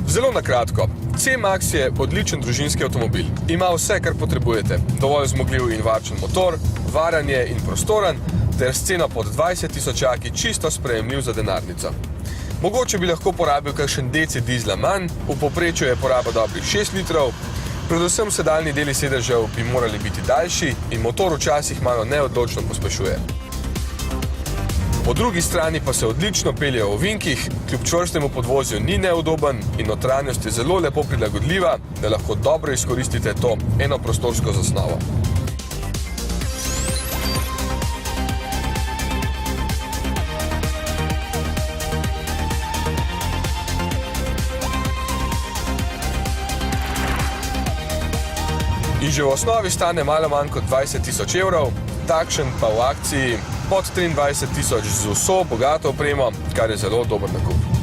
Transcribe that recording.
Zelo na kratko, C-Max je odličen družinski avtomobil. Ima vse, kar potrebujete. Dovolj zmogljiv in varčen motor, varanje in prostoren, ter s ceno pod 20 tisočaki čisto sprejemljiv za denarnico. Mogoče bi lahko porabil kakšen deci dizla manj, v povprečju je poraba dobrih 6 litrov, predvsem sedaljni deli sedežev bi morali biti daljši in motor včasih malo neodločno pospešuje. Po drugi strani pa se odlično pelje v ovinkih, kljub čvrstemu podvozju ni neudoben in notranjost je zelo lepo prilagodljiva, da lahko dobro izkoristite to enoprostorsko zasnovo. In že v osnovi stane malo manj kot 20 tisoč evrov, takšen pa v akciji pod 23 tisoč z vso bogato opremo, kar je zelo dober nakup.